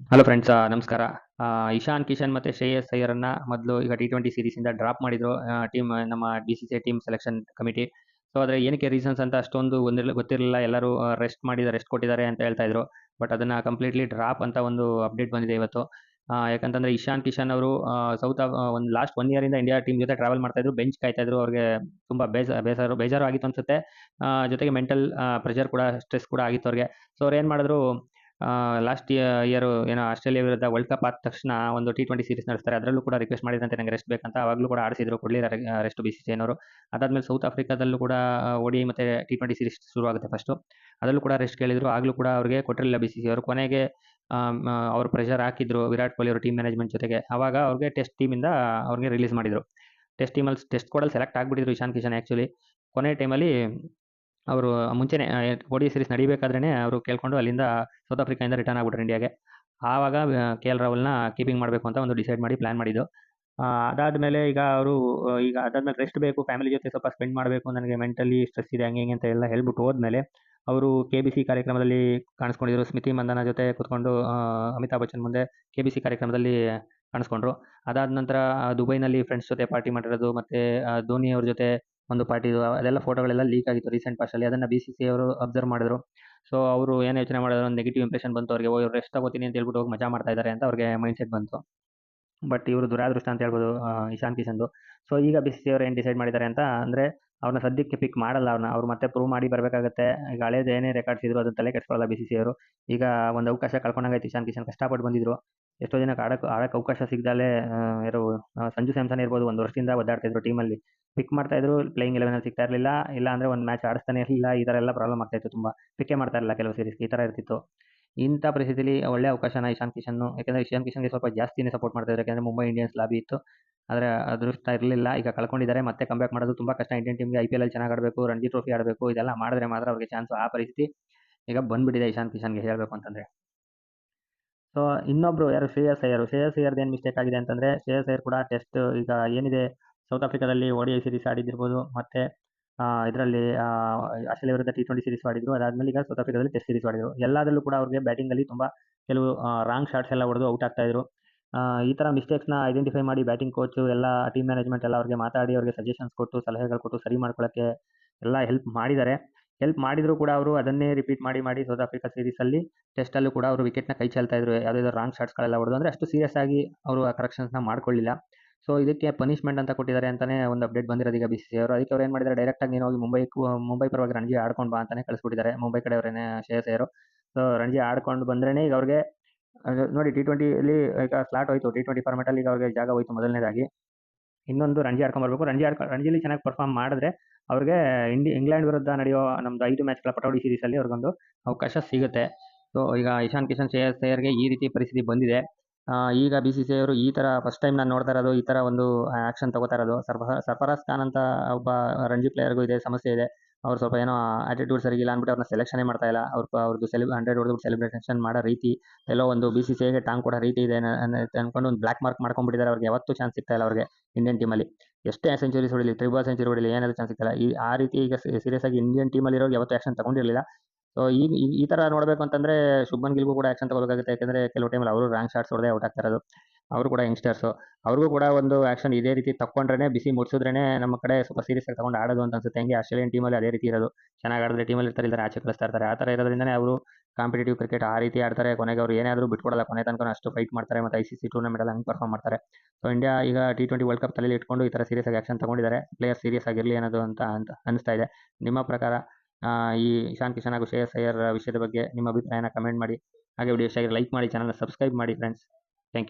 Hello friends, ನಮಸ್ಕಾರ. ಇಶಾನ್ ಕಿಶನ್ ಮತ್ತೆ ಶ್ರೇಯಸ್ ಅಯ್ಯರನ್ನ ಮೊದಲು ಈಗ T20 ಸೀರೀಸಿಂದ ಡ್ರಾಪ್ ಮಾಡಿದ್ರು ಟೀಮ್ ನಮ್ಮ BCCI team selection committee. So ಆದರೆ ಏನಕ್ಕೆ ರೀಸನ್ಸ್ ಅಂತ ಅಷ್ಟೊಂದು ಗೊತ್ತಿರಲಿಲ್ಲ. ಎಲ್ಲರೂ ರೆಸ್ಟ್ ಕೊಟ್ಟಿದ್ದಾರೆ ಅಂತ ಹೇಳ್ತಾ ಇದ್ರು. ಬಟ್ ಅದನ್ನ ಕಂಪ್ಲೀಟ್ಲಿ ಡ್ರಾಪ್ ಅಂತ ಒಂದು ಅಪ್ಡೇಟ್ ಬಂದಿದೆ ಇವತ್ತು. ಯಾಕಂತಂದ್ರೆ ಇಶಾನ್ ಕಿಶನ್ ಅವರು ಒಂದು ಲಾಸ್ಟ್ 1 ಇಯರ್ ಇಂದ ಇಂಡಿಯಾ ಟೀಮ್ ಜೊತೆ ಟ್ರಾವೆಲ್ ಮಾಡ್ತಾ ಇದ್ರು, ಬೆಂಚ್ ಕಾಯ್ತಾ ಇದ್ರು. ಅವ್ರಿಗೆ ತುಂಬಾ ಬೇಜಾರು ಆಗಿತ್ತು ಅನ್ಸುತ್ತೆ. ಜೊತೆಗೆ ಮೆಂಟಲ್ ಪ್ರೆಷರ್ ಕೂಡ, ಸ್ಟ್ರೆಸ್ ಕೂಡ ಆಗಿತ್ತು ಅವ್ರಿಗೆ. ಸೊ ಅವ್ರು ಏನ್ ಮಾಡಿದ್ರು, ಲಾಸ್ಟ್ ಇಯರ್ ಏನೋ ಆಸ್ಟ್ರೇಲಿಯಾ ವಿರುದ್ಧ ವರ್ಲ್ಡ್ ಕಪ್ ಆದ ತಕ್ಷಣ ಒಂದು T20 ಸೀರೀಸ್ ನಡೆಸ್ತಾರೆ. ಅದರಲ್ಲೂ ಕೂಡ ರಿಕ್ವೆಸ್ಟ್ ಮಾಡಿದಂತೆ ನಂಗೆ ರೆಸ್ಟ್ ಬೇಕಂತ. ಅವಾಗಲೂ ಕೂಡ ಆಡಿಸಿದ್ರು, ಕೊಡಲಿಲ್ಲ ರೆಸ್ಟ್ BCCI ನವರು. ಅದಾದ್ಮೇಲೆ ಸೌತ್ ಆಫ್ರಿಕಾದಲ್ಲೂ ಕೂಡ ODI ಮತ್ತೆ T20 ಸೀರೀಸ್ ಶುರುವಾಗುತ್ತೆ ಫಸ್ಟು. ಅದರಲ್ಲೂ ಕೂಡ ರೆಸ್ಟ್ ಕೇಳಿದ್ರು, ಆಗಲೂ ಕೂಡ ಅವ್ರಿಗೆ ಕೊಟ್ಟಿರಲಿಲ್ಲ BCCI ಅವರು. ಕೊನೆಗೆ ಅವರು ಪ್ರೆಷರ್ ಹಾಕಿದ್ರು ವಿರಾಟ್ ಕೊಹ್ಲಿ ಅವರು ಟೀಮ್ ಮ್ಯಾನೇಜ್ಮೆಂಟ್ ಜೊತೆಗೆ. ಆವಾಗ ಅವ್ರಿಗೆ ಟೆಸ್ಟ್ ಟೀಮಿಂದ ಅವ್ರಿಗೆ ರಿಲೀಸ್ ಮಾಡಿದ್ರು. ಟೆಸ್ಟ್ ಸ್ಕ್ವಾಡಲ್ಲಿ ಸೆಲೆಕ್ಟ್ ಆಗಿಬಿಟ್ಟಿದ್ರು ಇಶಾನ್ ಕಿಶನ್ ಆ್ಯಕ್ಚುಲಿ. ಕೊನೆ ಟೈಮಲ್ಲಿ ಅವರು ಮುಂಚೆನೇ ODI ಸೀರೀಸ್ ನಡಿಬೇಕಾದ್ರೇನೆ ಅವರು ಕೇಳ್ಕೊಂಡು ಅಲ್ಲಿಂದ ಸೌತ್ ಆಫ್ರಿಕಾಯಿಂದ ರಿಟರ್ನ್ ಆಗ್ಬಿಟ್ರು ಇಂಡಿಯಾಗೆ. ಆವಾಗ KL ರಾಹುಲ್‌ನ ಕೀಪಿಂಗ್ ಮಾಡಬೇಕು ಅಂತ ಒಂದು ಡಿಸೈಡ್ ಮಾಡಿ ಪ್ಲಾನ್ ಮಾಡಿದ್ದು. ಅದಾದ್ಮೇಲೆ ಈಗ ಅವರು ಈಗ ಅದಾದ್ಮೇಲೆ ರೆಸ್ಟ್ ಬೇಕು, ಫ್ಯಾಮಿಲಿ ಜೊತೆ ಸ್ವಲ್ಪ ಸ್ಪೆಂಡ್ ಮಾಡಬೇಕು, ನನಗೆ ಮೆಂಟಲಿ ಸ್ಟ್ರೆಸ್ ಇದೆ ಹಂಗೆ ಹಿಂಗೆ ಅಂತ ಎಲ್ಲ ಹೇಳ್ಬಿಟ್ಟು ಹೋದ್ಮೇಲೆ ಅವರು KBC ಕಾರ್ಯಕ್ರಮದಲ್ಲಿ ಕಾಣಿಸ್ಕೊಂಡಿದ್ರು. ಸ್ಮೃತಿ ಮಂದನ ಜೊತೆ ಕೂತ್ಕೊಂಡು ಅಮಿತಾಬ್ ಬಚ್ಚನ್ ಮುಂದೆ KBC ಕಾರ್ಯಕ್ರಮದಲ್ಲಿ ಕಾಣಿಸ್ಕೊಂಡ್ರು. ಅದಾದ ನಂತರ ದುಬೈನಲ್ಲಿ ಫ್ರೆಂಡ್ಸ್ ಜೊತೆ ಪಾರ್ಟಿ ಮಾಡಿರೋದು, ಮತ್ತೆ ಧೋನಿ ಅವ್ರ ಜೊತೆ ಒಂದು ಪಾರ್ಟಿದು ಅದೆಲ್ಲ ಫೋಟೋಗಳೆಲ್ಲ ಲೀಕ್ ಆಗಿತ್ತು ರೀಸೆಂಟ್ ಪಾಸ್ಟಲ್ಲಿ. ಅದನ್ನು BCCI ಅವರು ಅಬ್ಸರ್ವ್ ಮಾಡಿದ್ರು. ಸೊ ಅವರು ಏನು ಯೋಚನೆ ಮಾಡಿದ್ರು, ಒಂದು ನೆಗೆಟಿವ್ ಇಂಪ್ರೆಷನ್ ಬಂತು ಅವ್ರಿಗೆ. ಇವ್ರು ರೆಸ್ಟ್ ತಗೋತೀನಿ ಅಂತ ಹೇಳ್ಬಿಟ್ಟು ಹೋಗಿ ಮಜಾ ಮಾಡ್ತಾ ಇದ್ದಾರೆ ಅಂತ ಅವ್ರಿಗೆ ಮೈಂಡ್ಸೆಟ್ ಬಂತು. ಬಟ್ ಇವರು ದುರಾದೃಷ್ಟ ಅಂತ ಹೇಳ್ಬೋದು ಇಶಾನ್ ಕಿಶನ್ದು. ಸೊ ಈಗ BCCI ಅವರು ಏನು ಡಿಸೈಡ್ ಮಾಡಿದ್ದಾರೆ ಅಂತ ಅಂದರೆ, ಅವ್ರನ್ನ ಸದ್ಯಕ್ಕೆ ಪಿಕ್ ಮಾಡಲ್ಲ. ಅವ್ರು ಮತ್ತೆ ಪ್ರೂವ್ ಮಾಡಿ ಬರಬೇಕಾಗತ್ತೆ. ಈಗ ಹಳೇದು ಏನೇ ರೆಕಾರ್ಡ್ಸ್ ಇದ್ರು ಅದನ್ನ ತಲೆ ಕೆಡಿಸ್ಕೊಳ್ಳಲ್ಲ BCCI ಅವರು. ಈಗ ಒಂದು ಅವಕಾಶ ಕಳ್ಕೊಂಡಂಗಾಯ್ತು ಇಶಾನ್ ಕಿಶನ್. ಕಷ್ಟಪಟ್ಟು ಬಂದಿದ್ರು. ಎಷ್ಟೋ ಜನಕ್ಕೆ ಆಡಕ್ಕೆ ಅವಕಾಶ ಸಿಗದಲೇ ಯಾರು ಸಂಜು ಸ್ಯಾಮ್ಸನ್ ಇರ್ಬೋದು, ಒಂದು ವರ್ಷದಿಂದ ಒದ್ದಾಡ್ತಾ ಇದ್ರು ಟೀಮಲ್ಲಿ. ಪಿಕ್ ಮಾಡ್ತಾ ಇದ್ರು, ಪ್ಲೇಯಿಂಗ್ 11 ಸಿಗ್ತಾ ಇರಲಿಲ್ಲ. ಇಲ್ಲ ಅಂದರೆ ಒಂದು ಮ್ಯಾಚ್ ಆಡಿಸ್ತಾನೆ ಇರಲಿಲ್ಲ. ಈ ಥರ ಎಲ್ಲ ಪ್ರಾಬ್ಲಮ್ ಆಗ್ತಾ ಇತ್ತು ತುಂಬ. ಪಿಕ್ಕೇ ಮಾಡ್ತಾ ಇರಲಿಲ್ಲ ಕೆಲವು ಸೀರೀಸ್‌ಗೆ, ಈ ಥರ ಇರ್ತಿತ್ತು. ಇಂಥ ಪರಿಸ್ಥಿತಿಲಿ ಒಳ್ಳೆ ಅವಕಾಶನ ಇಶಾನ್ ಕಿಶನ್ನು, ಯಾಕಂದರೆ ಇಶಾನ್ ಕಿಶನ್ಗೆ ಸ್ವಲ್ಪ ಜಾಸ್ತಿನೇ ಸಪೋರ್ಟ್ ಮಾಡ್ತಾ ಇದ್ರು. ಯಾಕಂದರೆ ಮುಂಬೈ ಇಂಡಿಯನ್ಸ್ ಲಾಬಿ ಇತ್ತು. ಆದರೆ ಅದೃಷ್ಟ ಇರಲಿಲ್ಲ. ಈಗ ಕಳ್ಕೊಂಡಿದ್ದಾರೆ. ಮತ್ತೆ ಕಮ್‌ಬ್ಯಾಕ್ ಮಾಡೋದು ತುಂಬ ಕಷ್ಟ. ಇಂಡಿಯನ್ ಟೀಮ್‌ಗೆ IPLಲ್ಲಿ ಚೆನ್ನಾಗಿ ಆಡಬೇಕು, ರಣಜಿ ಟ್ರೋಫಿ ಆಡಬೇಕು, ಇದೆಲ್ಲ ಮಾಡಿದ್ರೆ ಮಾತ್ರ ಅವ್ರಿಗೆ ಚಾನ್ಸು. ಆ ಪರಿಸ್ಥಿತಿ ಈಗ ಬಂದ್ಬಿಟ್ಟಿದೆ ಇಶಾನ್ ಕಿಶನ್ಗೆ ಹೇಳಬೇಕು ಅಂತಂದರೆ. ಸೊ ಇನ್ನೊಬ್ರು ಯಾರು, ಶ್ರೇಯಸ್ ಅಯ್ಯರ್. ಶ್ರೇಯಸ್ ಅಯ್ಯರ್‌ದು ಏನು ಮಿಸ್ಟೇಕ್ ಆಗಿದೆ ಅಂತಂದರೆ, ಶ್ರೇಯಸ್ ಅಯ್ಯರ್ ಕೂಡ ಟೆಸ್ಟ್ ಈಗ ಏನಿದೆ ಸೌತ್ ಆಫ್ರಿಕಾದಲ್ಲಿ ODI ಸೀರೀಸ್ ಆಡಿದ್ದಿರ್ಬೋದು, ಮತ್ತೆ ಇದರಲ್ಲಿ ಆಸ್ಟ್ರೇಲಿಯಾ ವಿರುದ್ಧ T20 ಸೀರೀಸ್ ಆಡಿದ್ರು. ಅದಾದ್ಮೇಲೆ ಈಗ ಸೌತ್ ಆಫ್ರಿಕಾದಲ್ಲಿ ಟೆಸ್ಟ್ ಸೀರೀಸ್ ಆಡಿದ್ರು. ಎಲ್ಲದರಲ್ಲೂ ಕೂಡ ಅವ್ರಿಗೆ ಬ್ಯಾಟಿಂಗಲ್ಲಿ ತುಂಬ ಕೆಲವು ರಾಂಗ್ ಶಾಟ್ಸ್ ಎಲ್ಲ ಹೊಡೆದು ಔಟ್ ಆಗ್ತಾ ಇದ್ರು. ಈ ಥರ ಮಿಸ್ಟೇಕ್ಸ್‌ನ ಐಡೆಂಟಿಫೈ ಮಾಡಿ ಬ್ಯಾಟಿಂಗ್ ಕೋಚು ಎಲ್ಲ ಟೀಮ್ ಮ್ಯಾನೇಜ್ಮೆಂಟ್ ಎಲ್ಲ ಅವ್ರಿಗೆ ಮಾತಾಡಿ, ಅವ್ರಿಗೆ ಸಜೆಷನ್ಸ್ ಕೊಟ್ಟು, ಸಲಹೆಗಳು ಕೊಟ್ಟು ಸರಿ ಮಾಡ್ಕೊಳ್ಳೋಕ್ಕೆ ಎಲ್ಲ ಹೆಲ್ಪ್ ಮಾಡಿದ್ದಾರೆ. ಹೆಲ್ಪ್ ಮಾಡಿದ್ರು ಕೂಡ ಅವರು ಅದನ್ನೇ ರಿಪೀಟ್ ಮಾಡಿ ಸೌತ್ ಆಫ್ರಿಕಾ ಸೀರೀಸಲ್ಲಿ ಟೆಸ್ಟಲ್ಲೂ ಕೂಡ ಅವರು ವಿಕೆಟ್‌ನ ಕೈ ಚೆಲ್ತಾ ಇದ್ರು. ಯಾವುದಾದ್ರು ರಾಂಗ್ ಶಾಟ್ಸ್‌ಗಳೆಲ್ಲ ಹೊಡೆದು, ಅಂದರೆ ಅಷ್ಟು ಸೀರಿಯಸ್ ಆಗಿ ಅವರು ಆ ಕರೆಕ್ಷನ್ಸ್‌ನ ಮಾಡ್ಕೊಳ್ಳಿಲ್ಲ. ಸೊ ಇದಕ್ಕೆ ಪನಿಷ್ಮೆಂಟ್ ಅಂತ ಕೊಟ್ಟಿದ್ದಾರೆ ಅಂತಾನೆ ಒಂದು ಅಪ್ಡೇಟ್ ಬಂದಿರೋದು ಈಗ BCCI ಅವರು. ಅದಕ್ಕೆ ಅವ್ರು ಏನು ಮಾಡಿದ್ದಾರೆ, ಡೈರೆಕ್ಟಾಗಿ ನೀನು ಹೋಗಿ ಮುಂಬೈ ಪರವಾಗಿ ರಣಜಿ ಆಡ್ಕೊಂಡು ಬಾ ಅಂತಾನೆ ಕಳಿಸ್ಬಿಟ್ಟಿದ್ದಾರೆ. ಮುಂಬೈ ಕಡೆಯವರೇನೆ ಶ್ರೇಯಸ್ ಅಯ್ಯರು. ಸೊ ರಣಜಿ ಆಡ್ಕೊಂಡು ಬಂದ್ರೇನೆ ಈಗ ಅವ್ರಿಗೆ ನೋಡಿ T20ಯಲ್ಲಿ ಈಗ ಸ್ಲಾಟ್ ಹೋಯ್ತು. T20 ಫಾರ್ಮ್ಯಾಟಲ್ಲಿ ಈಗ ಅವ್ರಿಗೆ ಜಾಗ ಹೋಯ್ತು ಮೊದಲನೇದಾಗಿ. ಇನ್ನೊಂದು ರಣಜಿ ಆಡ್ಕೊಂಡು ಬರಬೇಕು. ರಣಜಿಲಿ ಚೆನ್ನಾಗಿ ಪರ್ಫಾರ್ಮ್ ಮಾಡಿದ್ರೆ ಅವ್ರಿಗೆ ಇಂಗ್ಲೆಂಡ್ ವಿರುದ್ಧ ನಡೆಯೋ ನಮ್ದು 5 ಮ್ಯಾಚ್‌ಗಳ ಪಟೌಡಿ ಸೀರೀಸಲ್ಲಿ ಅವ್ರಿಗೊಂದು ಅವಕಾಶ ಸಿಗುತ್ತೆ. ಸೊ ಈಗ ಇಶಾನ್ ಕಿಶನ್, ಶ್ರೇಯಸ್ ಅಯ್ಯರ್‌ಗೆ ಈ ರೀತಿ ಪರಿಸ್ಥಿತಿ ಬಂದಿದೆ. ಈಗ BCCI ಅವರು ಈ ಥರ ಫಸ್ಟ್ ಟೈಮ್ ನಾನು ನೋಡ್ತಾ ಇರೋದು, ಈ ಥರ ಒಂದು ಆ್ಯಕ್ಷನ್ ತಗೋತಾ ಇರೋದು. ಸರ್ಫರಾಜ್ ಖಾನ್ ಅಂತ ಒಬ್ಬ ರಣಜಿ ಪ್ಲೇಯರ್‌ಗೂ ಇದೇ ಸಮಸ್ಯೆ ಇದೆ. ಅವ್ರು ಸ್ವಲ್ಪ ಏನೋ ಆಟಿಟ್ಯೂಡ್ ಸರಿಗಿಲ್ಲ ಅಂದ್ಬಿಟ್ಟು ಅವ್ರನ್ನ ಸೆಲೆಕ್ಷನೇ ಮಾಡ್ತಾ ಇಲ್ಲ. ಅವ್ರದ್ದು 100 ಹೊಡೆದ್ಬಿಟ್ಟು ಸೆಲೆಬ್ರೇಷನ್ ಮಾಡೋ ರೀತಿ, ಎಲ್ಲೋ ಒಂದು BCCIಗೆ ಟಾಂಗ್ ಕೊಡೋ ರೀತಿ ಇದೆ ಅನ್ಕೊಂಡು ಒಂದು ಬ್ಲಾಕ್ ಮಾರ್ಕ್ ಮಾಡ್ಕೊಂಡ್ಬಿಟ್ಟಿದ್ದಾರೆ. ಅವ್ರಿಗೆ ಯಾವತ್ತೂ ಚಾನ್ಸ್ ಸಿಗ್ತಾ ಇಲ್ಲ ಅವ್ರಿಗೆ ಇಂಡಿಯನ್ ಟೀಮಲ್ಲಿ. ಎಷ್ಟೇ ಸೆಂಚುರೀಸ್ ಹೊಡಿಲಿ, ಟ್ರಿಬಲ್ ಸೆಂಚುರಿ ಹೊಡಿಲಿ, ಏನಾದರೂ ಚಾನ್ಸ್ ಸಿಗ್ತಿಲ್ಲ. ಆ ರೀತಿ ಈಗ ಸೀರಿಯಸ್ ಆಗಿ ಇಂಡಿಯನ್ ಟೀಮಲ್ಲಿರೋರು ಯಾವತ್ತೂ ಆ್ಯಕ್ಷನ್ ತಗೊಂಡಿರಲಿಲ್ಲ. ಸೊ ಈ ಥರ ನೋಡಬೇಕು ಅಂತಂದರೆ ಶುಭ್ಮನ್ ಗಿಲ್ಗೂ ಕೂಡ ಆ್ಯಕ್ಷನ್ ತಗೋಬೇಕಾಗುತ್ತೆ. ಯಾಕಂದರೆ ಕೆಲವು ಟೈಮಲ್ಲಿ ಅವರು ರಾಂಗ್ ಶಾಟ್ಸ್ ಹೊಡೆದೇ ಔಟ್ ಆಗ್ತಾ ಇರೋದು. ಅವರು ಕೂಡ ಯಂಗ್ಸ್ಟರ್ಸು. ಅವ್ರಿಗೂ ಕೂಡ ಒಂದು ಆ್ಯಕ್ಷನ್ ಇದೇ ರೀತಿ ತಗೊಂಡ್ರೆ, ಬಿಸಿ ಮುಟ್ಟಿಸಿದ್ರೇ ನಮ್ಮ ಕಡೆ ಸ್ವಲ್ಪ ಸೀರಿಯಸ್ ಆಗಿ ತಗೊಂಡು ಆಡೋದು ಅಂತ ಅನ್ಸುತ್ತೆ. ಹೆಂಗೆ ಆಸ್ಟ್ರೇಲಿಯನ್ ಟೀಮಲ್ಲಿ ಅದೇ ರೀತಿ ಇರೋದು. ಚೆನ್ನಾಗಿ ಆಡಿದ್ರೆ ಟೀಮಲ್ಲಿ ಇರ್ತಾರೆ, ಇಲ್ಲದ್ರೆ ಆಚೆ ಕಳಿಸ್ತಾ ಇರ್ತಾರೆ. ಆ ಥರ ಇರೋದ್ರಿಂದನೇ ಅವರು ಕಾಂಪಿಟೇಟಿವ್ ಕ್ರಿಕೆಟ್ ಆ ರೀತಿ ಆಡ್ತಾರೆ. ಕೊನೆಗೆ ಅವ್ರು ಏನೇ ಆದರೂ ಬಿಟ್ಕೊಡಲ್ಲ. ಕೊನೆ ತನಕ ಅಷ್ಟು ಫೈಟ್ ಮಾಡ್ತಾರೆ. ಮತ್ತು ICC ಟೂರ್ನಮೆಂಟಲ್ಲಿ ಹಂಗೆ ಪರ್ಫಾರ್ಮ್ ಮಾಡ್ತಾರೆ. ಸೊ ಇಂಡಿಯಾ ಈಗ T20 ವರ್ಲ್ಡ್ ಕಪ್ ತಲೆಯಲ್ಲಿ ಇಟ್ಕೊಂಡು ಈ ಥರ ಸೀರಿಯಸ್ ಆಗಿ ಆ್ಯಕ್ಷನ್ ತಗೊಂಡಿದ್ದಾರೆ. ಪ್ಲೇಯರ್ ಸೀರಿಯಸ್ ಆಗಿರಲಿ ಅನ್ನೋದು ಅಂತ ಅನಿಸ್ತಾ ಇದೆ. ನಿಮ್ಮ ಪ್ರಕಾರ ಈ ಇಶಾನ್ ಕಿಶನ್ ಹಾಗೂ ಶ್ರೇಯಸ್ ಅಯ್ಯರ್ ವಿಷಯದ ಬಗ್ಗೆ ನಿಮ್ಮ ಅಭಿಪ್ರಾಯನ ಕಮೆಂಟ್ ಮಾಡಿ. ಹಾಗೆ ವಿಡಿಯೋ ಇಷ್ಟ ಆಗಿದ್ರೆ ಲೈಕ್ ಮಾಡಿ, ಚಾನಲ್ನ ಸಬ್ಸ್ಕ್ರೈಬ್ ಮಾಡಿ ಫ್ರೆಂಡ್ಸ್.